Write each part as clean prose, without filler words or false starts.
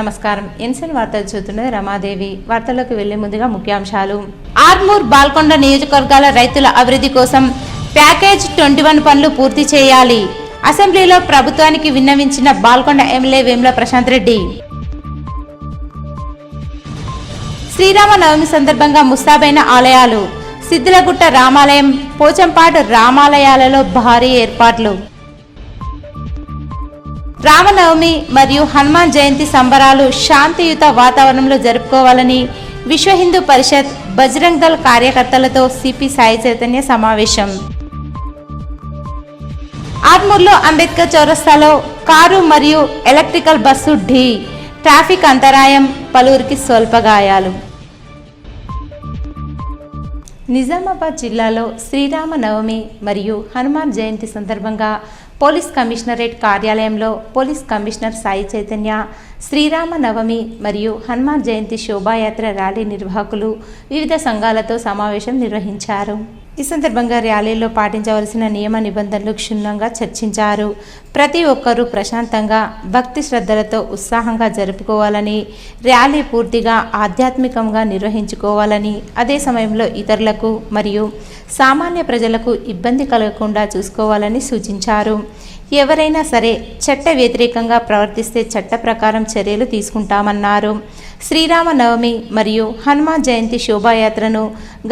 నమస్కారం. ఎన్సెన్ వార్తలు చూస్తున్నది రమాదేవి. వార్తల్లోకి వెళ్లే ముందుగా ముఖ్యాంశాలు. ఆర్మూర్ బాల్కొండ నియోజకవర్గాల రైతుల అభివృద్ధి కోసం ప్యాకేజ్ 21 పనులు పూర్తి చేయాలి. అసెంబ్లీలో ప్రభుత్వానికి విన్నవించిన బాల్కొండ ఎమ్మెల్యే వేముల ప్రశాంత్ రెడ్డి. శ్రీరామనవమి సందర్భంగా ముస్తాబైన ఆలయాలు. సిద్దిలగుట్ట రామాలయం, పోచంపాడు రామాలయాలలో భారీ ఏర్పాట్లు. రామనవమి మరియు హనుమాన్ జయంతి సంబరాలు శాంతియుత వాతావరణంలో జరుపుకోవాలని విశ్వ హిందూ పరిషత్, బజరంగ్ దళ్ కార్యకర్తలతో సిపి సాయి చైతన్య సమావేశం. ఆర్మూర్లో అంబేద్కర్ చౌరస్తాలో కారు మరియు ఎలక్ట్రికల్ బస్సు ఢీ. ట్రాఫిక్ అంతరాయం, పలువురికి స్వల్ప గాయాలు. నిజామాబాద్ జిల్లాలో శ్రీరామనవమి మరియు హనుమాన్ జయంతి సందర్భంగా పోలీస్ కమిషనరేట్ కార్యాలయంలో పోలీస్ కమిషనర్ సాయి చైతన్య శ్రీరామనవమి మరియు హనుమాన్ జయంతి శోభాయాత్ర ర్యాలీ నిర్వాహకులు వివిధ సంఘాలతో సమావేశం నిర్వహించారు. ఈ సందర్భంగా ర్యాలీలో పాటించవలసిన నియమ నిబంధనలు క్షుణ్ణంగా చర్చించారు. ప్రతి ఒక్కరూ ప్రశాంతంగా భక్తి శ్రద్ధలతో ఉత్సాహంగా జరుపుకోవాలని, ర్యాలీ పూర్తిగా ఆధ్యాత్మికంగా నిర్వహించుకోవాలని, అదే సమయంలో ఇతరులకు మరియు సామాన్య ప్రజలకు ఇబ్బంది కలగకుండా చూసుకోవాలని సూచించారు. ఎవరైనా సరే చట్ట వ్యతిరేకంగా ప్రవర్తిస్తే చట్ట ప్రకారం చర్యలు తీసుకుంటామన్నారు. శ్రీరామనవమి మరియు హనుమాన్ జయంతి శోభాయాత్రను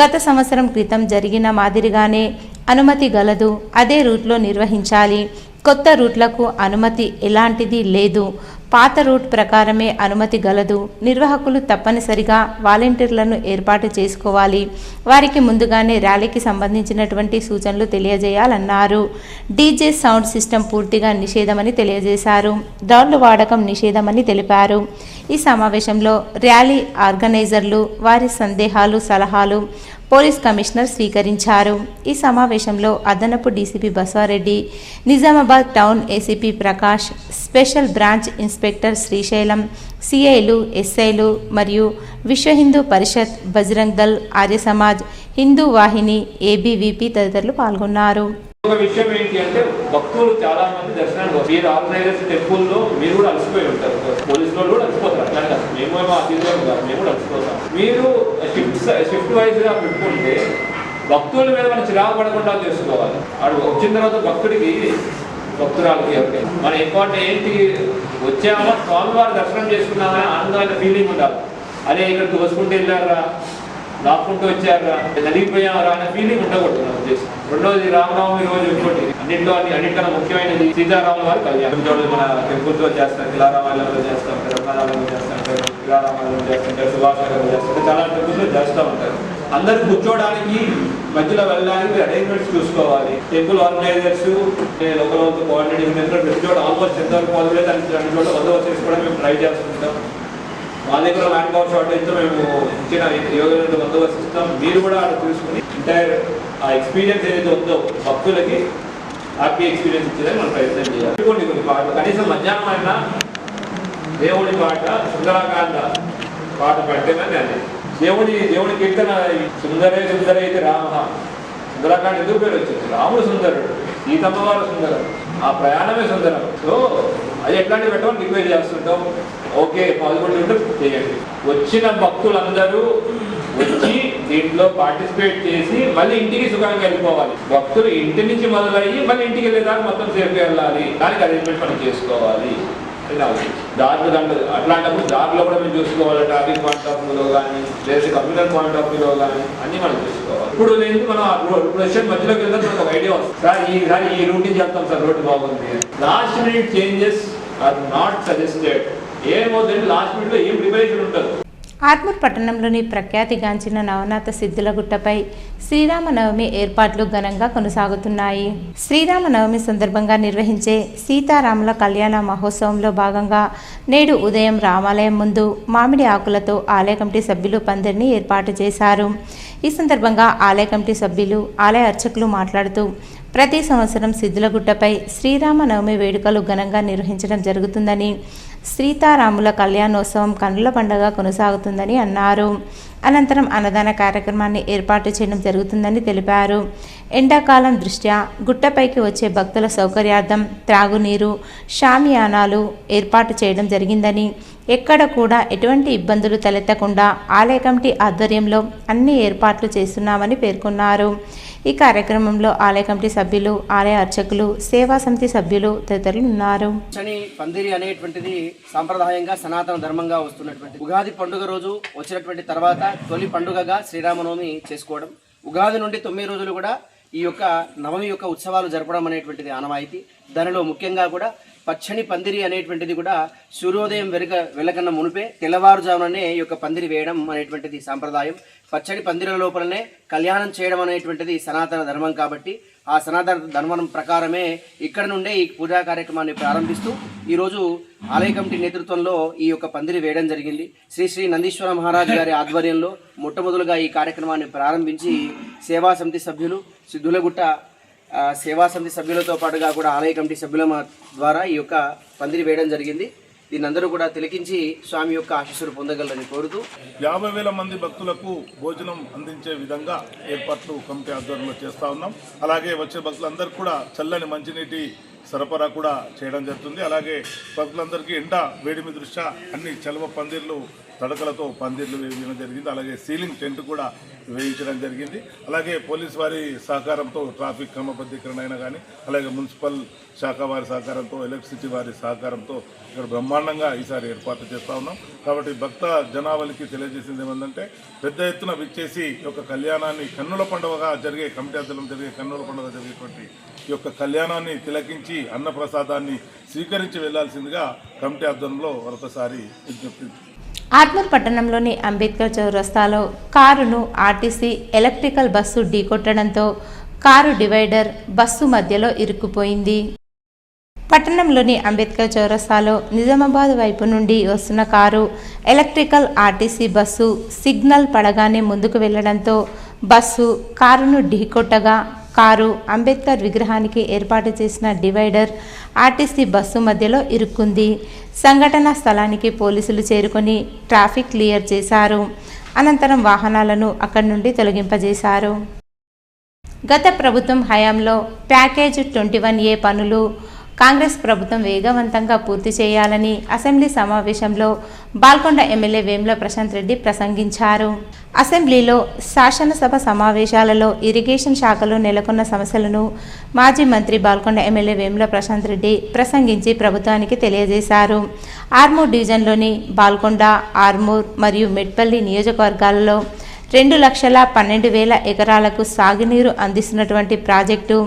గత సంవత్సరం క్రితం జరిగిన మాదిరిగానే అనుమతి గలదు. అదే రూట్లో నిర్వహించాలి. కొత్త రూట్లకు అనుమతి ఎలాంటిది లేదు. పాత రూట్ ప్రకారమే అనుమతి గలదు. నిర్వాహకులు తప్పనిసరిగా వాలంటీర్లను ఏర్పాటు చేసుకోవాలి. వారికి ముందుగానే ర్యాలీకి సంబంధించినటువంటి సూచనలు తెలియజేయాలన్నారు. డీజే సౌండ్ సిస్టమ్ పూర్తిగా నిషేధమని తెలియజేశారు. డ్రోన్ల వాడకం నిషేధమని తెలిపారు. ఈ సమావేశంలో ర్యాలీ ఆర్గనైజర్లు వారి సందేహాలు, సలహాలు పోలీస్ కమిషనర్ స్వీకరించారు. ఈ సమావేశంలో అదనపు DCP Basavareddy, Nizamabad town ACP Prakash, special branch inspector Srisailam, సిఐలు, ఎస్ఐలు మరియు విశ్వ హిందూ పరిషత్, బజరంగ్ దళ్, ఆర్య సమాజ్, హిందూ వాహిని, ఏబీవీపీ తదితరులు పాల్గొన్నారు. ఒక విషయం ఏంటి అంటే భక్తులు చాలా మంది దర్శనానికి మీరు ఆర్గనైజర్స్ టెంపుల్లో మీరు కూడా అలసిపోయి ఉంటారు. పోలీసులో కూడా అలసిపోతారు. అట్లా కాదు, మేము అతీతం కాదు, మేము కూడా అలసిపోతాం. మీరు షిఫ్ట్ వైజ్గా పెట్టుకుంటే భక్తుల మీద మనం చిరాకు పడకుండా చేసుకోవాలి. వాడు వచ్చిన తర్వాత భక్తురాలకి ఎవరికైనా మన ఇంపార్టెంట్ ఏంటి, వచ్చామా స్వామివారి దర్శనం చేసుకున్నామని ఆనందమైన ఫీలింగ్ ఉండాలి. అదే ఇక్కడ తోసుకుంటూ వెళ్ళారా, లాక్కుంటూ వచ్చారా, నలిగిపోయారా అనే ఫీలింగ్ ఉండకూడదు నా ఉద్దేశం. రెండోది రామనవమి రోజు ఇంకోటి అన్నింటికన్నా ముఖ్యమైనది సీతారాముల వారి కళ్యాణం. మన టెంపుల్తో చేస్తారు, కిలారామాలలో చేస్తారు, రమణాలలో చేస్తారు, కిలారామాలలో చేస్తుంటారు, సుభాషనగర్లో చేస్తుంటారు, చాలా టెంపుల్లో చేస్తూ ఉంటారు. అందరు కూర్చోవడానికి మధ్యలో వెళ్ళడానికి అరేంజ్మెంట్స్ చూసుకోవాలి. టెంపుల్ ఆర్గనైజర్స్ లోకల్ కోఆర్డినేటింగ్ ప్రతి చోట ఆల్మోస్ట్ ఎంతవరకు మొదలైతే అన్ని చోట బందోబస్తు చేసుకోవడం మేము ట్రై చేస్తుంటాం. మా దగ్గర మ్యాన్ పవర్ షార్టేజ్తో మేము ఇచ్చిన యోగ బందోబస్తు ఇస్తాం. మీరు కూడా అక్కడ చూసుకుని ఎంటైర్ ఆ ఎక్స్పీరియన్స్ ఏదైతే ఉందో భక్తులకి హ్యాపీ ఎక్స్పీరియన్స్ ఇచ్చేదని మనం ప్రయత్నం చేయాలి. కొన్ని పాటలు కనీసం మధ్యాహ్నం అయినా దేవుడి పాట, సుందరాకాండ పాట పెట్టేదని అది దేవుడి కీర్తన సుందరే సుందరే అయితే రామ. సుందరాకాండ ఎందుకు పేరు వచ్చింది? రాముడు సుందరుడు, సీతమ్మ వారు సుందరం, ఆ ప్రయాణమే సుందరం. సో అది ఎట్లాంటివి పెట్టమని రిక్వెస్ట్ చేస్తుంటాం. ఓకే, పాల్గొంటుంటే చేయండి. వచ్చిన భక్తులందరూ వచ్చి దీంట్లో పార్టిసిపేట్ చేసి మళ్ళీ ఇంటికి సుఖంగా వెళ్ళిపోవాలి. భక్తులు ఇంటి నుంచి మొదలయ్యి మళ్ళీ ఇంటికి వెళ్ళేదాకా మొత్తం సేఫ్గా వెళ్ళాలి. దానికి అరేంజ్మెంట్ మనం చేసుకోవాలి. దారిలో అట్లాంటప్పుడు దారిలో కూడా మేము చూసుకోవాలి. ట్రాఫిక్ పాయింట్ ఆఫ్ వ్యూలో కానీ లేదా కమ్యూనల్ పాయింట్ ఆఫ్ వ్యూలో కానీ అన్ని మనం చూసుకోవాలి. ఇప్పుడు లేదు మనం ప్రొసెషన్ మధ్యలోకి వెళ్తే మనకు ఒక ఐడియా వస్తుంది. సార్ ఈసారి ఈ రూట్ నుంచి వెళ్తాం సార్, రోడ్డు బాగుంది. Last minute changes are not suggested. ఏమవుతుంది, లాస్ట్ మినిట్లో ఏం ప్రిపరేషన్ ఉంటుంది. ఆర్మూర్ పట్టణంలోని ప్రఖ్యాతిగాంచిన నవనాథ సిద్దులగుట్టపై శ్రీరామనవమి ఏర్పాట్లు ఘనంగా కొనసాగుతున్నాయి. శ్రీరామనవమి సందర్భంగా నిర్వహించే సీతారాముల కళ్యాణ మహోత్సవంలో భాగంగా నేడు ఉదయం రామాలయం ముందు మామిడి ఆకులతో ఆలయ కమిటీ సభ్యులు పందిరిని ఏర్పాటు చేశారు. ఈ సందర్భంగా ఆలయ కమిటీ సభ్యులు, ఆలయ అర్చకులు మాట్లాడుతూ ప్రతి సంవత్సరం సిద్దులగుట్టపై శ్రీరామనవమి వేడుకలు ఘనంగా నిర్వహించడం జరుగుతుందని, సీతారాముల కళ్యాణోత్సవం కన్నుల పండుగ కొనసాగుతుందని అన్నారు. అనంతరం అన్నదాన కార్యక్రమాన్ని ఏర్పాటు చేయడం జరుగుతుందని తెలిపారు. ఎండాకాలం దృష్ట్యా గుట్టపైకి వచ్చే భక్తుల సౌకర్యార్థం త్రాగునీరు, షామియానాలు ఏర్పాటు చేయడం జరిగిందని, ఎక్కడ కూడా ఎటువంటి ఇబ్బందులు తలెత్తకుండా ఆలయ కమిటీ ఆధ్వర్యంలో అన్ని ఏర్పాట్లు చేస్తున్నామని పేర్కొన్నారు. ఈ కార్యక్రమంలో ఆలయ కమిటీ సభ్యులు, ఆలయ అర్చకులు, సేవా సమితి సభ్యులు తదితరులు ఉన్నారు. పందిరి అనేటువంటిది సాంప్రదాయంగా సనాతన ధర్మంగా వస్తున్నటువంటి ఉగాది పండుగ రోజు వచ్చినటువంటి తర్వాత తొలి పండుగగా శ్రీరామనవమి చేసుకోవడం, ఉగాది నుండి 9 రోజులు కూడా ఈ యొక్క నవమి యొక్క ఉత్సవాలు జరపడం అనేటువంటిది ఆనవాయితీ. దానిలో ముఖ్యంగా కూడా పచ్చని పందిరి అనేటువంటిది కూడా సూర్యోదయం వెలకన్న మునిపే తెల్లవారుజాముననే ఈ యొక్క పందిరి వేయడం అనేటువంటిది సాంప్రదాయం. పచ్చడి పందిరిల లోపలనే కళ్యాణం చేయడం అనేటువంటిది సనాతన ధర్మం కాబట్టి ఆ సనాతన ధర్మం ప్రకారమే ఇక్కడ నుండే ఈ పూజా కార్యక్రమాన్ని ప్రారంభిస్తూ ఈరోజు ఆలయ కమిటీ నేతృత్వంలో ఈ యొక్క పందిరి వేయడం జరిగింది. శ్రీ శ్రీ నందీశ్వర మహారాజ్ గారి ఆధ్వర్యంలో మొట్టమొదలుగా ఈ కార్యక్రమాన్ని ప్రారంభించి సేవా సమితి సభ్యులు, సిద్ధులగుట్ట సేవా సమితి సభ్యులతో పాటుగా కూడా ఆలయ కమిటీ సభ్యుల ద్వారా ఈ యొక్క పందిరి వేయడం జరిగింది. దీన్ని అందరూ కూడా తిలకించి స్వామి యొక్క ఆశీస్సులు పొందగలరని కోరుతూ 50,000 మంది భక్తులకు భోజనం అందించే విధంగా ఏర్పాట్లు కమిటీ ఆధ్వర్యంలో చేస్తూ ఉన్నాం. అలాగే వచ్చే భక్తులందరికీ కూడా చల్లని మంచినీటి సరఫరా కూడా చేయడం జరుగుతుంది. అలాగే భక్తులందరికీ ఎండ వేడిమి దృష్ట్యా అన్ని చలవ పందిర్లు, తడకలతో పందిర్లు వేయడం జరిగింది. అలాగే సీలింగ్ టెంట్ కూడా వేయించడం జరిగింది. అలాగే పోలీస్ వారి సహకారంతో ట్రాఫిక్ క్రమబద్ధీకరణ అయినా కానీ, అలాగే మున్సిపల్ శాఖ వారి సహకారంతో, ఎలక్ట్రిసిటీ వారి సహకారంతో ఇక్కడ బ్రహ్మాండంగా ఈసారి ఏర్పాటు చేస్తూ ఉన్నాం. కాబట్టి భక్త జనావళికి తెలియజేసింది ఏమంటే పెద్ద ఎత్తున విచ్చేసి ఈ యొక్క కళ్యాణాన్ని కన్నుల పండుగగా జరిగే కమిటీ ఆధ్వర్యంలో జరిగే కన్నుల పండుగ జరిగేటువంటి ఈ యొక్క కళ్యాణాన్ని తిలకించి అన్నప్రసాదాన్ని స్వీకరించి వెళ్లాల్సిందిగా కమిటీ ఆధ్వర్యంలో మరొకసారి విజ్ఞప్తి. ఆర్మూర్ పట్టణంలోని అంబేద్కర్ చౌరస్తాలో కారును ఆర్టీసీ ఎలక్ట్రికల్ బస్సు ఢీకొట్టడంతో కారు డివైడర్ బస్సు మధ్యలో ఇరుక్కుపోయింది. పట్టణంలోని అంబేద్కర్ చౌరస్తాలో నిజామాబాద్ వైపు నుండి వస్తున్న car electrical RTC bus signal పడగానే ముందుకు వెళ్లడంతో బస్సు కారును ఢీకొట్టగా కారు అంబేద్కర్ విగ్రహానికి ఏర్పాటు చేసిన డివైడర్ ఆర్టీసీ బస్సు మధ్యలో ఇరుక్కుంది. సంఘటనా స్థలానికి పోలీసులు చేరుకొని ట్రాఫిక్ క్లియర్ చేశారు. అనంతరం వాహనాలను అక్కడి నుండి తొలగింపజేశారు. గత ప్రభుత్వం హయాంలో ప్యాకేజ్ 21A పనులు కాంగ్రెస్ ప్రభుత్వం వేగవంతంగా పూర్తి చేయాలని అసెంబ్లీ సమావేశంలో బాల్కొండ ఎమ్మెల్యే వేముల ప్రశాంత్ రెడ్డి ప్రసంగించారు. అసెంబ్లీలో శాసనసభ సమావేశాలలో ఇరిగేషన్ శాఖలో నెలకొన్న సమస్యలను మాజీ మంత్రి బాల్కొండ ఎమ్మెల్యే వేముల ప్రశాంత్ రెడ్డి ప్రసంగించి ప్రభుత్వానికి తెలియజేశారు. ఆర్మూర్ డివిజన్లోని బాల్కొండ, ఆర్మూర్ మరియు మెట్పల్లి నియోజకవర్గాలలో 2,12,000 ఎకరాలకు సాగునీరు అందిస్తున్నటువంటి ప్రాజెక్టు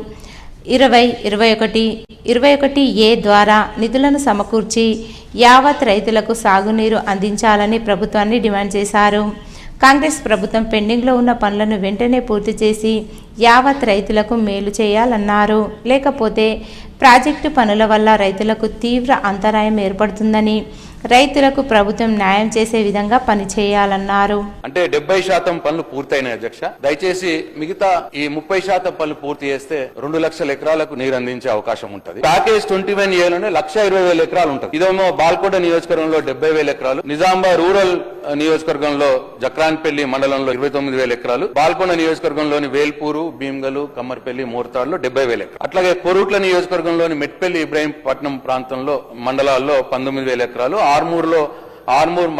2021-21A ద్వారా నిధులను సమకూర్చి యావత్ రైతులకు సాగునీరు అందించాలని ప్రభుత్వాన్ని డిమాండ్ చేశారు. కాంగ్రెస్ ప్రభుత్వం పెండింగ్లో ఉన్న పనులను వెంటనే పూర్తి చేసి యావత్ రైతులకు మేలు చేయాలన్నారు. లేకపోతే ప్రాజెక్టు పనుల వల్ల రైతులకు తీవ్ర అంతరాయం ఏర్పడుతుందని, రైతులకు ప్రభుత్వం న్యాయం చేసే విధంగా పనిచేయాలన్నారు. అంటే 70% పనులు పూర్తయినాయి అధ్యక్ష. దయచేసి మిగతా ఈ 30% పనులు పూర్తి చేస్తే 2 లక్షల ఎకరాలకు నీరు అందించే అవకాశం ఉంటుంది. ప్యాకేజ్ 21Aలోనే 1,20,000 ఎకరాలు ఉంటుంది. ఇదేమో బాల్కోట నియోజకవర్గంలో 70,000 ఎకరాలు, నిజామాబాద్ రూరల్ నియోజకవర్గంలో జక్రాన్పల్లి మండలంలో 29,000 ఎకరాలు, బాల్కొండ నియోజకవర్గంలోని వేల్పూరు, భీమ్గలు, కమ్మర్పల్లి, మోర్తాడులో 70,000 ఎకరాలు, అట్లాగే కొరుట్ల నియోజకవర్గంలోని మెట్పల్లి, ఇబ్రాహీంపట్నం ప్రాంతంలో మండలాల్లో 19,000 ఎకరాలు, ఆర్మూర్,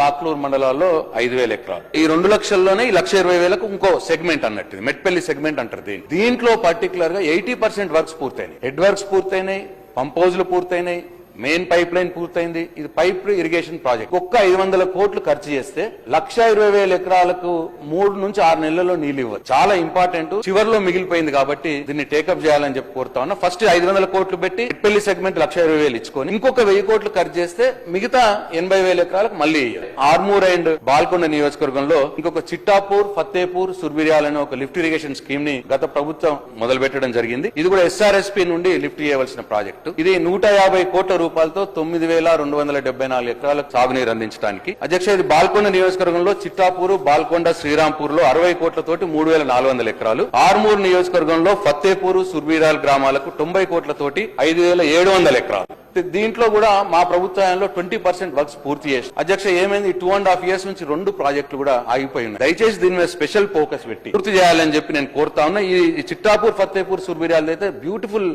మాక్లూర్ మండలాల్లో 5,000 ఎకరాలు. ఈ 2 లక్షల్లోనే ఈ 1,20,000కు ఇంకో సెగ్మెంట్ అన్నట్టు మెట్పల్లి సెగ్మెంట్ అంటారు. దీంట్లో పర్టికులర్ గా 80% వర్క్స్ పూర్తయినాయి. హెడ్ వర్క్స్ పూర్తయినాయి, పంప్ హౌజ్లు పూర్తయినాయి, మెయిన్ పైప్ లైన్ పూర్తయింది. ఇది పైప్ ఇరిగేషన్ ప్రాజెక్ట్. ఒక్క 500 కోట్లు ఖర్చు చేస్తే 1,20,000 ఎకరాలకు 3 నుంచి 6 నెలల్లో నీళ్లు ఇవ్వచ్చు. చాలా ఇంపార్టెంట్. చివరిలో మిగిలిపోయింది కాబట్టి దీన్ని టేకప్ చేయాలని చెప్పి కోరుతా ఉన్నా. ఫస్ట్ 500 కోట్లు పెట్టి పెళ్లి సెగ్మెంట్ 1,20,000 ఇచ్చుకొని ఇంకొక 1000 కోట్లు ఖర్చు చేస్తే మిగతా 80,000 ఎకరాలకు మళ్ళీ ఆర్మూర్ అండ్ బాల్కొండ నియోజకవర్గంలో ఇంకొక చిట్టాపూర్, ఫత్తేపూర్, సుర్బిర్యాల్ అనే ఒక లిఫ్ట్ ఇరిగేషన్ స్కీమ్ ని గత ప్రభుత్వం మొదలు పెట్టడం జరిగింది. ఇది కూడా SRSP నుండి లిఫ్ట్ చేయవలసిన ప్రాజెక్టు. ఇది 150 కోట్ల రూపాయలతో 9,274 ఎకరాలకు సాగునీరు అందించడానికి. అధ్యక్ష, ఇది బాల్కొండ నియోజకవర్గంలో చిట్టాపూర్, బాల్కొండ, శ్రీరాంపూర్ లో 60 కోట్లతోటి 3,400 ఎకరాలు, ఆర్మూర్ నియోజకవర్గంలో ఫత్తేపూర్, సుర్బీరాల్ గ్రామాలకు 90 కోట్లతోటి 5,700 ఎకరాలు. దీంట్లో కూడా మా ప్రభుత్వంలో 20% వర్క్స్ పూర్తి చేసి. అధ్యక్ష, ఏమైంది 2.5 years నుంచి 2 ప్రాజెక్టులు కూడా ఆగిపోయి ఉన్నాయి. దయచేసి దీని మీద స్పెషల్ ఫోకస్ పెట్టి పూర్తి చేయాలని చెప్పి నేను కోరుతా ఉన్నా. ఈ చిట్టాపూర్, ఫత్తేపూర్, సుర్బిరాల్ అయితే బ్యూటిఫుల్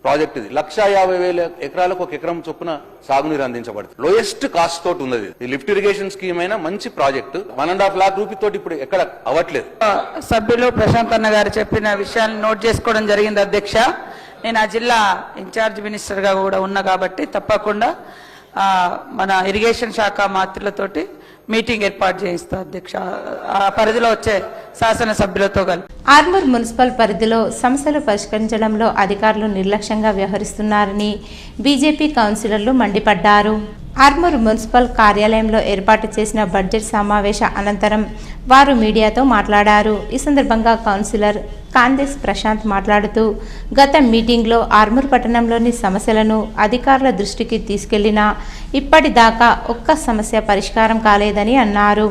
ప్రాజెక్ట్. ఇది 1,50,000 ఎకరాలకు 1 ఎకరం చొప్పున సాగునీరు అందించబడుతుంది. లోయెస్ట్ కాస్ట్ తోటి ఉన్నది. ఈ లిఫ్ట్ ఇరిగేషన్ స్కీమ్ అయినా మంచి ప్రాజెక్టు. 1.5 lakh రూపీస్ తోటి ఇప్పుడు ఎక్కడ అవ్వట్లేదు. సభ్యులు ప్రశాంత్ అన్న గారు చెప్పిన విషయాన్ని నోట్ చేసుకోవడం జరిగింది అధ్యక్ష. నేను ఆ జిల్లా ఇన్ఛార్జ్ మినిస్టర్ గా కూడా ఉన్నా కాబట్టి తప్పకుండా మన ఇరిగేషన్ శాఖ మంత్రులతోటి మీటింగ్ ఏర్పాటు చేయిస్తా అధ్యక్ష, ఆ పరిధిలో వచ్చే శాసనసభ్యులతో కలిపి. ఆర్మూర్ మున్సిపల్ పరిధిలో సమస్యలు పరిష్కరించడంలో అధికారులు నిర్లక్ష్యంగా వ్యవహరిస్తున్నారని బీజేపీ కౌన్సిలర్లు మండిపడ్డారు. ఆర్మూర్ మున్సిపల్ కార్యాలయంలో ఏర్పాటు చేసిన బడ్జెట్ సమావేశ అనంతరం వారు మీడియాతో మాట్లాడారు. ఈ సందర్భంగా కౌన్సిలర్ కాందేశ్ ప్రశాంత్ మాట్లాడుతూ, గత మీటింగ్లో ఆర్మూర్ పట్టణంలోని సమస్యలను అధికారుల దృష్టికి తీసుకెళ్లినా ఇప్పటిదాకా ఒక్క సమస్య పరిష్కారం కాలేదని అన్నారు.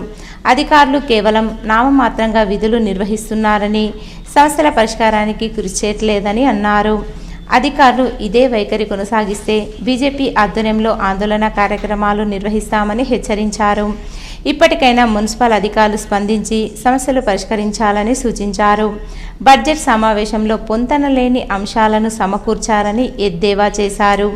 అధికారులు కేవలం నామమాత్రంగా విధులు నిర్వహిస్తున్నారని, సమస్యల పరిష్కారానికి కృషి చేయట్లేదని అన్నారు. అధికారులు ఇదే వైఖరి కొనసాగిస్తే బీజేపీ ఆధ్వర్యంలో ఆందోళన కార్యక్రమాలు నిర్వహిస్తామని హెచ్చరించారు. ఇప్పటికైనా మున్సిపల్ అధికారులు స్పందించి సమస్యలు పరిష్కరించాలని సూచించారు. బడ్జెట్ సమావేశంలో పొంతనలేని అంశాలను సమకూర్చారని ఎద్దేవా చేశారు.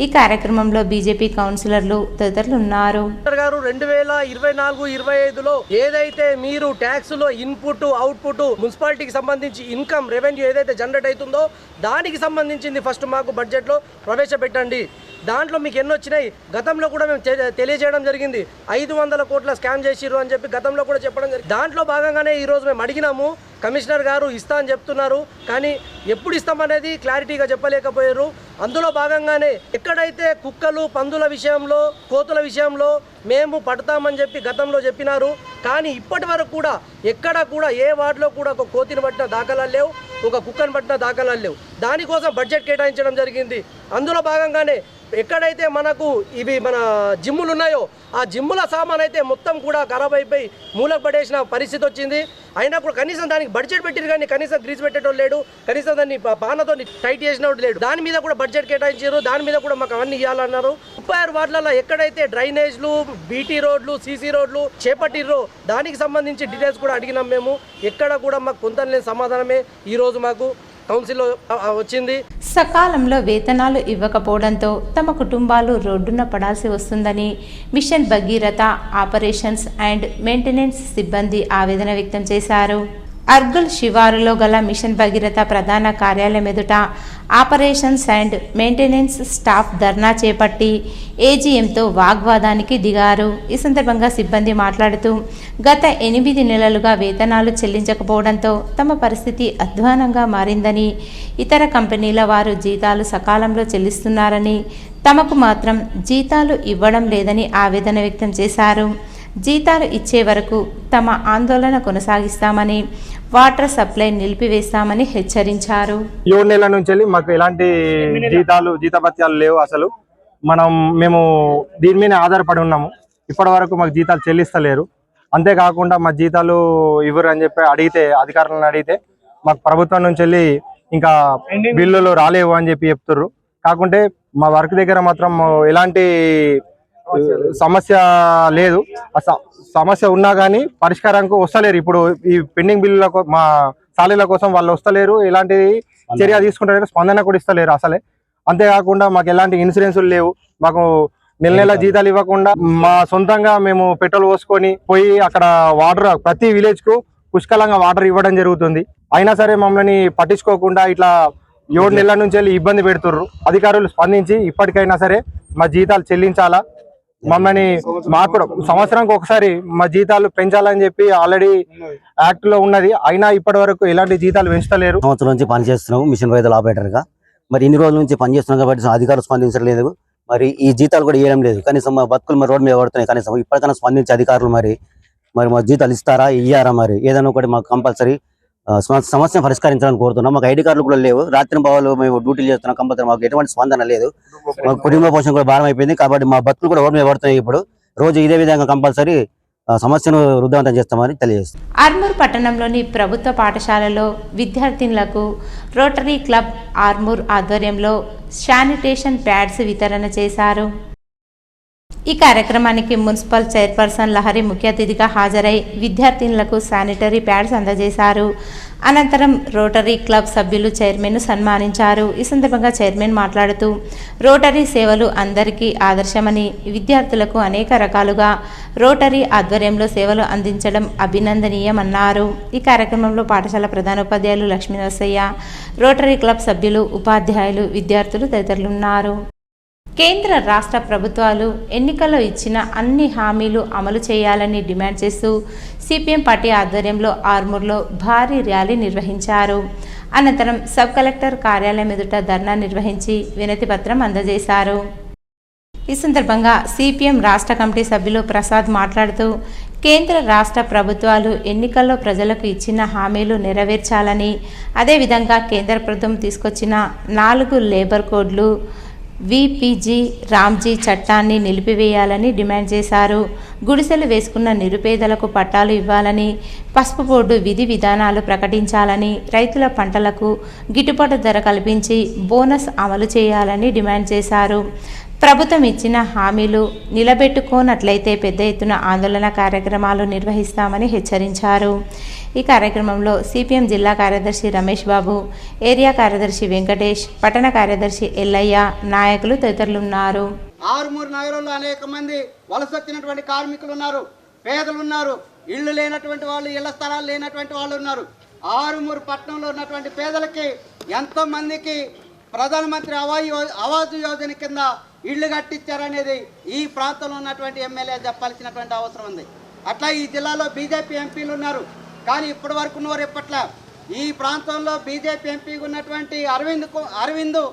ఈ కార్యక్రమంలో బీజేపీ కౌన్సిలర్లు తదితరులు ఉన్నారు. 2024-25లో ఏదైతే మీరు ట్యాక్స్ లో ఇన్పుట్, అవుట్పుట్, మున్సిపాలిటీకి సంబంధించి ఇన్కమ్, రెవెన్యూ ఏదైతే జనరేట్ అవుతుందో దానికి సంబంధించింది ఫస్ట్ మాకు బడ్జెట్ లో ప్రవేశపెట్టండి. దాంట్లో మీకు ఎన్ని వచ్చినాయి గతంలో కూడా మేము తెలియజేయడం జరిగింది. 500 కోట్ల స్కామ్ చేసిర్రు అని చెప్పి గతంలో కూడా చెప్పడం జరిగింది. దాంట్లో భాగంగానే ఈరోజు మేము అడిగినాము. కమిషనర్ గారు ఇస్తా అని చెప్తున్నారు, కానీ ఎప్పుడు ఇస్తామనేది క్లారిటీగా చెప్పలేకపోయారు. అందులో భాగంగానే ఎక్కడైతే కుక్కలు, పందుల విషయంలో, కోతుల విషయంలో మేము పడతామని చెప్పి గతంలో చెప్పినారు, కానీ ఇప్పటి వరకు కూడా ఎక్కడ కూడా ఏ వార్డులో కూడా ఒక కోతిని పట్టిన దాఖలాలు లేవు, ఒక కుక్కను పట్టిన దాఖలాలు లేవు. దానికోసం బడ్జెట్ కేటాయించడం జరిగింది. అందులో భాగంగానే ఎక్కడైతే మనకు ఇవి మన జిమ్ములు ఉన్నాయో ఆ జిమ్ముల సామాన్ అయితే మొత్తం కూడా ఖరాబ్ అయిపోయి మూలకు పడేసిన పరిస్థితి వచ్చింది. అయినా కూడా కనీసం దానికి బడ్జెట్ పెట్టిరు, కానీ కనీసం గ్రీజ్ పెట్టేటోళ్ళు లేడు, కనీసం దాన్ని పానతో టైట్ చేసినట్టు లేడు. దాని మీద కూడా బడ్జెట్ కేటాయించారు. దాని మీద కూడా మాకు అవన్నీ ఇవ్వాలన్నారు. 36 వార్డులలో ఎక్కడైతే డ్రైనేజ్లు, బీటీ రోడ్లు, సీసీ రోడ్లు చేపట్టిర్రో దానికి సంబంధించి డీటెయిల్స్ కూడా అడిగినాం మేము. ఎక్కడ కూడా మాకు పొందలేని సమాధానమే ఈరోజు మాకు కౌన్సిల్లో వచ్చింది. సకాలంలో వేతనాలు ఇవ్వకపోవడంతో తమ కుటుంబాలు రోడ్డున పడాల్సి వస్తుందని mission Bhagiratha operations and maintenance సిబ్బంది ఆవేదన వ్యక్తం చేశారు. అర్గుల్ శివారులో గల మిషన్ భగీరథ ప్రధాన కార్యాలయం ఎదుట ఆపరేషన్స్ అండ్ మెయింటెనెన్స్ స్టాఫ్ ధర్నా చేపట్టి ఏజీఎంతో వాగ్వాదానికి దిగారు. ఈ సందర్భంగా సిబ్బంది మాట్లాడుతూ, గత 8 నెలలుగా వేతనాలు చెల్లించకపోవడంతో తమ పరిస్థితి అధ్వానంగా మారిందని, ఇతర కంపెనీల వారు జీతాలు సకాలంలో చెల్లిస్తున్నారని, తమకు మాత్రం జీతాలు ఇవ్వడం లేదని ఆవేదన వ్యక్తం చేశారు. జీతాలు ఇచ్చే వరకు తమ ఆందోళన కొనసాగిస్తామని, వాటర్ సప్లై నిలిపివేస్తామని హెచ్చరించారు. 7 నెలల నుంచి మాకు ఎలాంటి జీతభత్యాలు లేవు. అసలు మేము దీని మీద ఆధారపడి ఉన్నాము. ఇప్పటి వరకు మాకు జీతాలు చెల్లిస్తలేరు. అంతేకాకుండా మా జీతాలు ఇవ్వరు అని చెప్పి అధికారులను అడిగితే మాకు ప్రభుత్వం నుంచి ఇంకా బిల్లులు రాలేవు అని చెప్పి చెప్తుర్రు. కాకుంటే మా వర్క్ దగ్గర మాత్రం ఎలాంటి సమస్య లేదు. సమస్య ఉన్నా కానీ పరిష్కారానికి వస్తలేరు. ఇప్పుడు ఈ పెండింగ్ బిల్లుల మా సాలీల కోసం వాళ్ళు వస్తలేరు, ఎలాంటి చర్య తీసుకుంటలేరు, స్పందన కూడా ఇస్తలేరు అసలే. అంతేకాకుండా మాకు ఎలాంటి ఇన్సూరెన్సులు లేవు. మాకు నెల జీతాలు ఇవ్వకుండా మా సొంతంగా మేము పెట్రోల్ పోసుకొని పోయి అక్కడ వాటర్ ప్రతి విలేజ్ కు పుష్కలంగా వాటర్ ఇవ్వడం జరుగుతుంది. అయినా సరే మమ్మల్ని పట్టించుకోకుండా ఇట్లా 7 నెలల నుంచి ఇబ్బంది పెడుతుర్రు. అధికారులు స్పందించి ఇప్పటికైనా సరే మా జీతాలు చెల్లించాలా, మమ్మల్ని మాకు కూడా సంవత్సరానికి ఒకసారి మా జీతాలు పెంచాలని చెప్పి ఆల్రెడీ యాక్ట్ లో ఉన్నది. అయినా ఇప్పటి వరకు ఎలాంటి జీతాలు పెంచలేరు. సంవత్సరం నుంచి పనిచేస్తున్నాము మిషన్ భగీరథ ఆపరేటర్ గా. మరి ఇన్ని రోజుల నుంచి పనిచేస్తున్నాం కాబట్టి అధికారులు స్పందించలేదు. మరి ఈ జీతాలు కూడా ఇవ్వడం లేదు. కనీసం మా బతుకులు మరి రోడ్డు మీద పడుతున్నాయి. కనీసం ఇప్పటికైనా స్పందించి అధికారులు మరి మా జీతాలు ఇస్తారా, ఇయ్యారా, మరి ఏదైనా ఒకటి మాకు కంపల్సరీ సమస్యను పరిష్కరించాలని కోరుతున్నాం. మాకు ఐడి కార్డులు కూడా లేవు. రాత్రి బావులు మేము డ్యూటీలు చేస్తున్నాం కంపల్సరీ. మాకు ఎటువంటి స్పందన లేదు. మాకు కుటుంబ పోషణ కూడా భారం అయిపోయింది కాబట్టి మా బతుకులు కూడా ఓటు మీద పడుతున్నాయి. ఇప్పుడు రోజు ఇదే విధంగా కంపల్సరీ సమస్యను వృద్ధాంతం చేస్తామని తెలియజేస్తాం. ఆర్మూర్ పట్టణంలోని ప్రభుత్వ పాఠశాలలో విద్యార్థినులకు రోటరీ క్లబ్ ఆర్మూర్ ఆధ్వర్యంలో శానిటేషన్ ప్యాడ్స్ వితరణ చేశారు. ఈ కార్యక్రమానికి మున్సిపల్ చైర్పర్సన్ లహరి ముఖ్య అతిథిగా హాజరై విద్యార్థినులకు శానిటరీ ప్యాడ్స్ అందజేశారు. అనంతరం రోటరీ క్లబ్ సభ్యులు చైర్మన్ను సన్మానించారు. ఈ సందర్భంగా చైర్మన్ మాట్లాడుతూ రోటరీ సేవలు అందరికీ ఆదర్శమని, విద్యార్థులకు అనేక రకాలుగా రోటరీ ఆధ్వర్యంలో సేవలు అందించడం అభినందనీయమన్నారు. ఈ కార్యక్రమంలో పాఠశాల ప్రధానోపాధ్యాయులు లక్ష్మీనరసయ్య, రోటరీ క్లబ్ సభ్యులు, ఉపాధ్యాయులు, విద్యార్థులు తదితరులు ఉన్నారు. కేంద్ర రాష్ట్ర ప్రభుత్వాలు ఎన్నికల్లో ఇచ్చిన అన్ని హామీలు అమలు చేయాలని డిమాండ్ చేస్తూ సిపిఎం పార్టీ ఆధ్వర్యంలో ఆర్మూర్లో భారీ ర్యాలీ నిర్వహించారు. అనంతరం సబ్ కలెక్టర్ కార్యాలయం ఎదుట ధర్నా నిర్వహించి వినతి పత్రం అందజేశారు. ఈ సందర్భంగా సిపిఎం రాష్ట్ర కమిటీ సభ్యులు ప్రసాద్ మాట్లాడుతూ కేంద్ర రాష్ట్ర ప్రభుత్వాలు ఎన్నికల్లో ప్రజలకు ఇచ్చిన హామీలు నెరవేర్చాలని, అదేవిధంగా కేంద్ర ప్రభుత్వం తీసుకొచ్చిన 4 లేబర్ కోడ్లు విపిజి రామ్జీ చట్టాన్ని నిలిపివేయాలని డిమాండ్ చేశారు. గుడిసెలు వేసుకున్న నిరుపేదలకు పట్టాలు ఇవ్వాలని, పసుపు బోర్డు విధి విధానాలు ప్రకటించాలని, రైతుల పంటలకు గిట్టుబాటు ధర కల్పించి బోనస్ అమలు చేయాలని డిమాండ్ చేశారు. ప్రభుత్వం ఇచ్చిన హామీలు నిలబెట్టుకోనట్లయితే పెద్ద ఎత్తున ఆందోళన కార్యక్రమాలు నిర్వహిస్తామని హెచ్చరించారు. ఈ కార్యక్రమంలో సిపిఎం జిల్లా కార్యదర్శి రమేష్ బాబు, ఏరియా కార్యదర్శి వెంకటేష్, పట్టణ కార్యదర్శి ఎల్లయ్య, నాయకులు తదితరులు ఉన్నారు. ఆరుమూరు నగరంలో అనేక మంది వలస వచ్చినటువంటి కార్మికులు ఉన్నారు, పేదలు ఉన్నారు, ఇళ్ళు లేనటువంటి వాళ్ళు, ఇళ్ల స్థలాలు లేనటువంటి వాళ్ళు ఉన్నారు. ఆరుమూరు పట్టణంలో ఉన్నటువంటి పేదలకి ఎంతో మందికి ప్రధానమంత్రి ఆవాస్ యోజన కింద ఇళ్ళు కట్టించారనేది ఈ ప్రాంతంలో ఉన్నటువంటి ఎమ్మెల్యే చెప్పాల్సినటువంటి అవసరం ఉంది. అట్లా ఈ జిల్లాలో బీజేపీ ఎంపీలు ఉన్నారు, కానీ ఇప్పటి వరకు ఉన్నవారు ఇప్పట్ల ఈ ప్రాంతంలో బీజేపీ ఎంపీగా ఉన్నటువంటి అరవింద్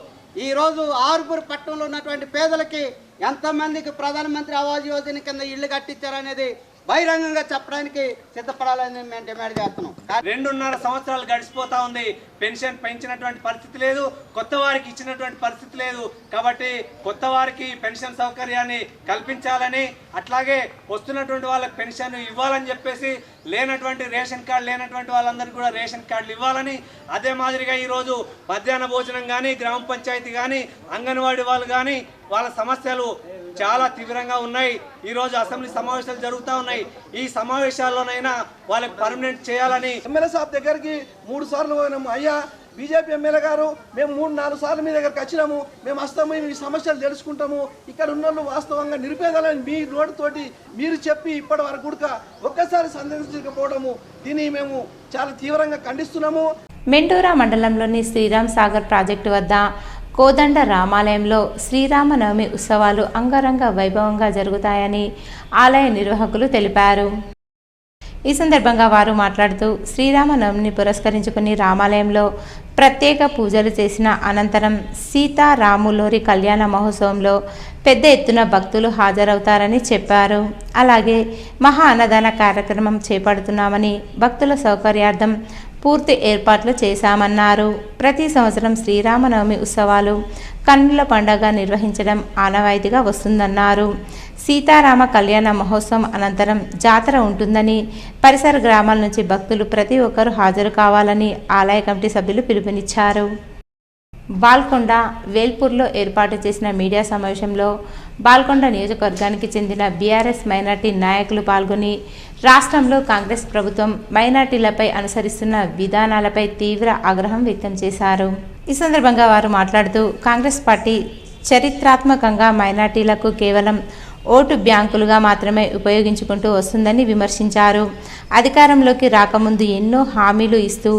ఈరోజు ఆరుమూరు పట్టణంలో ఉన్నటువంటి పేదలకి ఎంతమందికి ప్రధానమంత్రి ఆవాస్ యోజన కింద ఇళ్ళు కట్టించారనేది బహిరంగంగా చెప్పడానికి సిద్ధపడాలని మేము డిమాండ్ చేస్తున్నాం. 2.5 సంవత్సరాలు గడిచిపోతా ఉంది. పెన్షన్ పెంచినటువంటి పరిస్థితి లేదు, కొత్త వారికి ఇచ్చినటువంటి పరిస్థితి లేదు. కాబట్టి కొత్త వారికి పెన్షన్ సౌకర్యాన్ని కల్పించాలని, అట్లాగే వస్తున్నటువంటి వాళ్ళకి పెన్షన్ ఇవ్వాలని చెప్పేసి, లేనటువంటి రేషన్ కార్డు లేనటువంటి వాళ్ళందరికీ కూడా రేషన్ కార్డులు ఇవ్వాలని, అదే మాదిరిగా ఈరోజు మధ్యాహ్న భోజనం కానీ, గ్రామ పంచాయతీ కానీ, అంగన్వాడీ వాళ్ళు కానీ వాళ్ళ సమస్యలు చాలా తీవ్రంగా ఉన్నాయి. ఈరోజు అసెంబ్లీ సమావేశాలు జరుగుతూ ఉన్నాయి. ఈ సమావేశాల్లోనైనా వాళ్ళకి పర్మనెంట్ చేయాలని ఎమ్మెల్యే సాబ్ దగ్గరికి 3 సార్లు పోయినాము. అయ్యా బీజేపీ ఎమ్మెల్యే గారు, మేము 3-4 సార్లు మీ దగ్గరకు వచ్చినాము, మేము వస్తాము, ఈ సమస్యలు తెలుసుకుంటాము, ఇక్కడ ఉన్న వాళ్ళు వాస్తవంగా నిరుపేదలని మీ నోటితోటి మీరు చెప్పి ఇప్పటి వరకు కూడా ఒక్కసారి సందర్శించకపోవడము, దీన్ని మేము చాలా తీవ్రంగా ఖండిస్తున్నాము. మెండోరా మండలంలోని శ్రీరామ్ సాగర్ ప్రాజెక్టు వద్ద కోదండ రామాలయంలో శ్రీరామనవమి ఉత్సవాలు అంగరంగ వైభవంగా జరుగుతాయని ఆలయ నిర్వాహకులు తెలిపారు. ఈ సందర్భంగా వారు మాట్లాడుతూ శ్రీరామనవమిని పురస్కరించుకుని రామాలయంలో ప్రత్యేక పూజలు చేసిన అనంతరం సీతారాములోరి కళ్యాణ మహోత్సవంలో పెద్ద ఎత్తున భక్తులు హాజరవుతారని చెప్పారు. అలాగే మహా అన్నదాన కార్యక్రమం చేపడుతున్నామని, భక్తుల సౌకర్యార్థం పూర్తి ఏర్పాట్లు చేశామన్నారు. ప్రతి సంవత్సరం శ్రీరామనవమి ఉత్సవాలు కన్నుల పండుగ నిర్వహించడం ఆనవాయితీగా వస్తుందన్నారు. సీతారామ కళ్యాణ మహోత్సవం అనంతరం జాతర ఉంటుందని, పరిసర గ్రామాల నుంచి భక్తులు ప్రతి ఒక్కరూ హాజరు కావాలని ఆలయ కమిటీ సభ్యులు పిలుపునిచ్చారు. బాల్కొండ వేల్పూర్లో ఏర్పాటు చేసిన మీడియా సమావేశంలో బాల్కొండ నియోజకవర్గానికి చెందిన బీఆర్ఎస్ మైనార్టీ నాయకులు పాల్గొని రాష్ట్రంలో కాంగ్రెస్ ప్రభుత్వం మైనార్టీలపై అనుసరిస్తున్న విధానాలపై తీవ్ర ఆగ్రహం వ్యక్తం చేశారు. ఈ సందర్భంగా వారు మాట్లాడుతూ కాంగ్రెస్ పార్టీ చరిత్రాత్మకంగా మైనార్టీలకు కేవలం ఓటు బ్యాంకులుగా మాత్రమే ఉపయోగించుకుంటూ వస్తుందని విమర్శించారు. అధికారంలోకి రాకముందు ఎన్నో హామీలు ఇస్తూ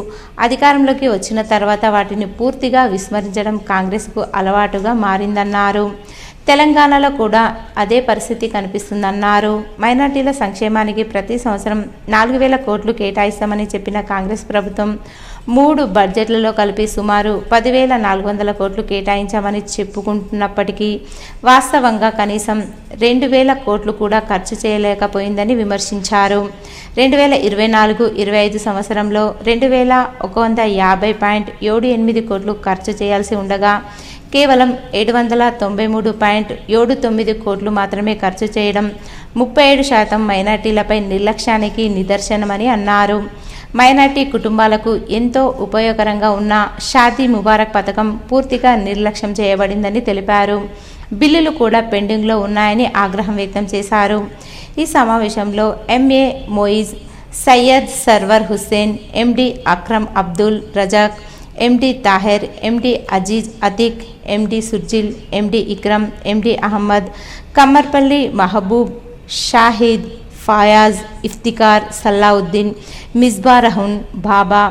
అధికారంలోకి వచ్చిన తర్వాత వాటిని పూర్తిగా విస్మరించడం కాంగ్రెస్కు అలవాటుగా మారిందన్నారు. తెలంగాణలో కూడా అదే పరిస్థితి కనిపిస్తుందన్నారు. మైనార్టీల సంక్షేమానికి ప్రతి సంవత్సరం 4,000 కోట్లు కేటాయిస్తామని చెప్పిన కాంగ్రెస్ ప్రభుత్వం 3 బడ్జెట్లలో కలిపి సుమారు 10,400 కోట్లు కేటాయించామని చెప్పుకుంటున్నప్పటికీ వాస్తవంగా కనీసం 2,000 కోట్లు కూడా ఖర్చు చేయలేకపోయిందని విమర్శించారు. 2024-25 సంవత్సరంలో 2,150.78 కోట్లు ఖర్చు చేయాల్సి ఉండగా కేవలం 793.79 కోట్లు మాత్రమే ఖర్చు చేయడం 37% మైనార్టీలపై నిర్లక్ష్యానికి నిదర్శనమని అన్నారు. మైనార్టీ కుటుంబాలకు ఎంతో ఉపయోగకరంగా ఉన్న షాదీ ముబారక్ పథకం పూర్తిగా నిర్లక్ష్యం చేయబడిందని తెలిపారు. బిల్లులు కూడా పెండింగ్లో ఉన్నాయని ఆగ్రహం వ్యక్తం చేశారు. ఈ సమావేశంలో ఎంఏ మోయిజ్, సయ్యద్ సర్వర్ హుస్సేన్, ఎండి అక్రమ్ అబ్దుల్ రజాక్, ఎండి తాహెర్, ఎండి అజీజ్ అతీక్, ఎండి సుర్జిల్, ఎండి ఇక్రమ్, ఎండి అహ్మద్, కమ్మర్పల్లి మహబూబ్, షాహిద్, ఫయాజ్, ఇఫ్తికార్, సల్లావుద్దీన్, మిస్బా రహున్, బాబా,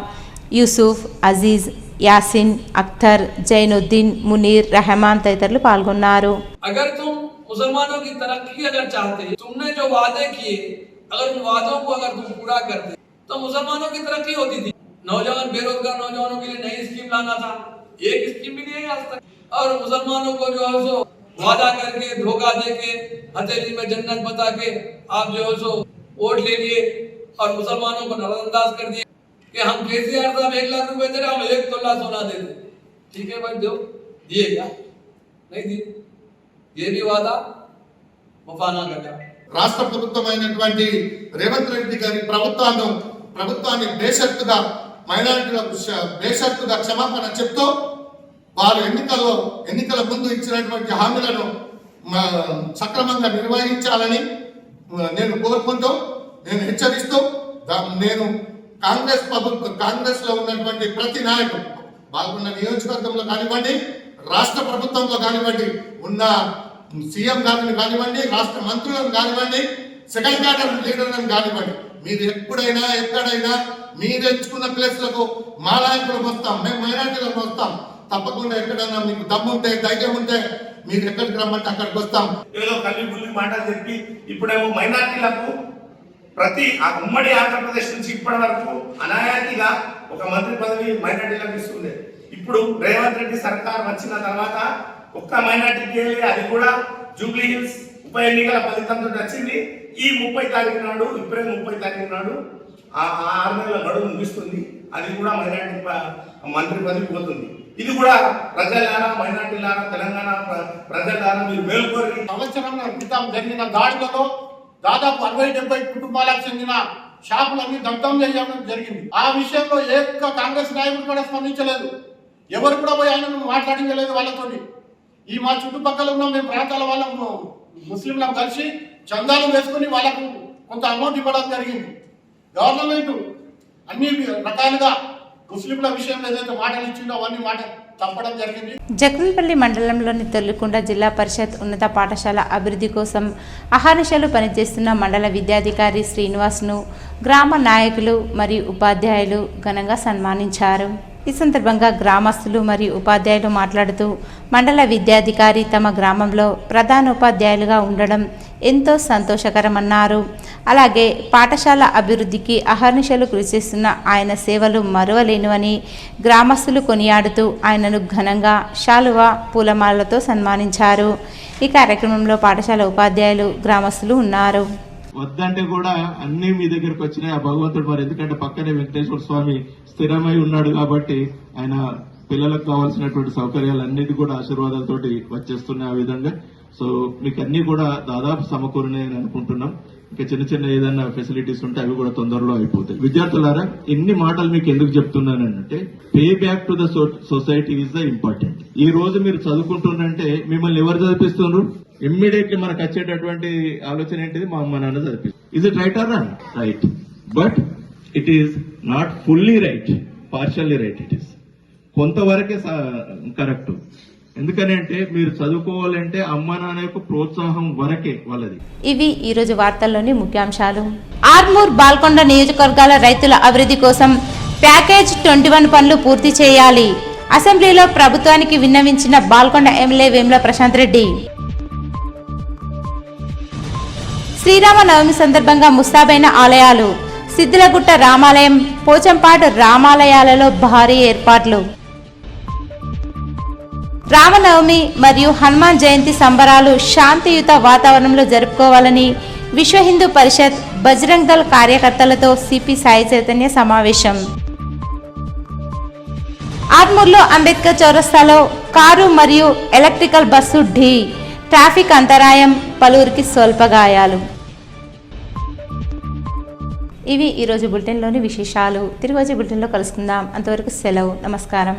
యూసుఫ్, అజీజ్, యాసిన్, అఖ్తర్, జైనుద్దీన్, మునీర్, रहमान తదితరులు పాల్గొన్నారు. अगर तुम मुसलमानों की तरक्की अगर चाहते, तुमने जो वादे किए, अगर उन वादों को अगर तुम पूरा करते तो मुसलमानों की तरक्की होती थी. नौजवान बेरोजगार नौजवानों के लिए नई स्कीम लाना था, एक स्कीम भी नहीं है आज तक. और मुसलमानों को जो है सो वादा करके धोखा देके हथेली में जन्नत बता के आप जो है सो वोट ले लिए और मुसलमानों को नजरअंदाज कर दिए कि हम केसीआर साहब 1 लाख रुपए दे रहे, हम 1 तोला सोना दे दे. ठीक है भाई, दो दिए क्या? नहीं दिए. ये भी वादा वफा ना करना. రాష్ట్ర ప్రభుత్వమైనటువంటి రేవంత్ రెడ్డి గారి ప్రభుత్వాన్ని బేషరతుగా మైనారిటీలకు బేషరతుగా క్షమాపణ చెప్తూ వారు ఎన్నికల ముందు ఇచ్చినటువంటి హామీలను సక్రమంగా నిర్వహించాలని నేను కోరుకుంటూ, నేను హెచ్చరిస్తూ, నేను కాంగ్రెస్ లో ఉన్నటువంటి ప్రతి నాయకుడు పాల్గొన్న నియోజకవర్గంలో కానివ్వండి, రాష్ట్ర ప్రభుత్వంలో కానివ్వండి, ఉన్న సీఎం గారిని కానివ్వండి, రాష్ట్ర మంత్రులను కానివ్వండి, సెకండ్ క్యాడర్ లీడర్లను కానివ్వండి, మీరు ఎప్పుడైనా ఎక్కడైనా మీరు ఎంచుకున్న ప్లేస్లకు మా నాయకులకు వస్తాం, మేము మైనార్టీలకు వస్తాం. తప్పకుండా ఎక్కడైనా మీకు దమ్ముంటే, ధైర్యం ఉంటే మీరు ఎక్కడికి రమ్మంటే అక్కడికి వస్తాం. ఏదో కల్లి బుల్లి మాటలు చెప్పి ఇప్పుడేమో మైనార్టీలకు ప్రతి ఉమ్మడి ఆంధ్రప్రదేశ్ నుంచి ఇప్పటి వరకు అనాయాతిగా ఒక మంత్రి పదవి మైనార్టీలకు ఇస్తుంది. ఇప్పుడు రేవంత్ రెడ్డి సర్కార్ వచ్చిన తర్వాత ఒక్క మైనార్టీకి వెళ్ళి, అది కూడా జూబ్లీ హిల్స్ ఉప ఎన్నికల ఫలితంతో వచ్చింది. ఈ 30 తారీఖు నాడు, ఏప్రిల్ 30 తారీఖు నాడు ఆ 6 నెలల గడువు ముగిస్తుంది. అది కూడా మైనార్టీ మంత్రి పదవి పోతుంది. ఇది కూడా ప్రజలారా, మైనార్టీలారా, తెలంగాణ ప్రజలారా మీరు మేల్కోరి. సంవత్సరం క్రితం జరిగిన దాడులలో దాదాపు 60-70 కుటుంబాలకు చెందిన షాపులన్నీ దగ్ధం చేయడం జరిగింది. ఆ విషయంలో ఏ కాంగ్రెస్ నాయకుడు కూడా స్పందించలేదు. ఎవరు కూడా పోయి ఆయన మాట్లాడించలేదు వాళ్ళతోటి. ఈ మా చుట్టుపక్కల ఉన్న మేము ప్రాంతాల వాళ్ళము ముస్లింలకు కలిసి చందాలు వేసుకుని వాళ్ళకు కొంత అమౌంట్ ఇవ్వడం జరిగింది. గవర్నమెంట్ అన్ని రకాలుగా ముస్లింల విషయంలో ఏదైతే మాటలు ఇచ్చిందో అవన్నీ మాట తప్పడం జరిగింది. జక్రన్పల్లి మండలంలోని తొల్లికొండ జిల్లా పరిషత్ ఉన్నత పాఠశాల అభివృద్ధి కోసం అహర్నిశలు పనిచేస్తున్న మండల విద్యాధికారి శ్రీనివాస్ను గ్రామ నాయకులు మరియు ఉపాధ్యాయులు ఘనంగా సన్మానించారు. ఈ సందర్భంగా గ్రామస్తులు మరియు ఉపాధ్యాయులు మాట్లాడుతూ మండల విద్యాధికారి తమ గ్రామంలో ప్రధానోపాధ్యాయులుగా ఉండడం ఎంతో సంతోషకరమన్నారు. అలాగే పాఠశాల అభివృద్ధికి అహర్నిశలు కృషి చేస్తున్న ఆయన సేవలు మరువలేనివని గ్రామస్తులు కొనియాడుతూ ఆయనను ఘనంగా శాలువా, పూలమాలతో సన్మానించారు. ఈ కార్యక్రమంలో పాఠశాల ఉపాధ్యాయులు, గ్రామస్తులు ఉన్నారు. వద్దంటే కూడా అన్ని మీ దగ్గరకు వచ్చినాయి. ఆ భగవంతుడు మరి, ఎందుకంటే పక్కనే వెంకటేశ్వర స్వామి స్థిరమై ఉన్నాడు కాబట్టి ఆయన పిల్లలకు కావాల్సినటువంటి సౌకర్యాలు అన్నిటి కూడా ఆశీర్వాదాలతోటి వచ్చేస్తున్నాయి. ఆ విధంగా సో మీకు అన్ని కూడా దాదాపు సమకూరినాయని అనుకుంటున్నాం. ఇంకా చిన్న చిన్న ఏదైనా ఫెసిలిటీస్ ఉంటే అవి కూడా తొందరలో అయిపోతాయి. విద్యార్థులారా, ఎన్ని మాటలు మీకు ఎందుకు చెప్తున్నానంటే, pay back to the society is the important. ఈ రోజు మీరు చదువుకుంటున్నంటే మిమ్మల్ని ఎవరు చదివిస్తున్నారు? ఇమ్మీడియట్లీ మనకు వచ్చేటటువంటి ఆలోచన ఏంటిది? మా అమ్మ నాన్న చదివిస్తారు. Is it right or wrong? Right, but it is not fully right, partially right. It is కొంతవరకే కరెక్ట్. ఎందుకని అంటే మీరు చదువుకోవాలంటే అమ్మ నాన్న యొక్క ప్రోత్సాహం వరకే వాళ్ళది. ఇవి ఈ రోజు వార్తల్లోని ముఖ్యాంశాలు. ఆర్మూర్, బాల్కొండ నియోజకవర్గాల రైతుల అభివృద్ధి కోసం ప్యాకేజ్ 21 పనులు పూర్తి చేయాలి. అసెంబ్లీలో ప్రభుత్వానికి విన్నవించిన బాల్కొండ ఎమ్మెల్యే వేముల ప్రశాంత్ రెడ్డి. శ్రీరామనవమి సందర్భంగా ముస్తాబైన ఆలయాలు. సిద్దిలగుట్ట రామాలయం, పోచంపాడు రామాలయాలలో భారీ ఏర్పాట్లు. రామనవమి మరియు హనుమాన్ జయంతి సంబరాలు శాంతియుత వాతావరణంలో జరుపుకోవాలని విశ్వ హిందూ పరిషత్ బజరంగ్ దళ్ కార్యకర్తలతో సిపి సాయి చైతన్య సమావేశం. ఆర్మూర్లో అంబేద్కర్ చౌరస్తాలో కారు మరియు ఎలక్ట్రికల్ బస్సు ఢీ, ట్రాఫిక్ అంతరాయం, పలువురికి స్వల్ప గాయాలు. ఇవి ఈరోజు బులెటిన్లోని విశేషాలు. తిరిగి వచ్చే బులెటిన్లో కలుసుకుందాం. అంతవరకు సెలవు. నమస్కారం.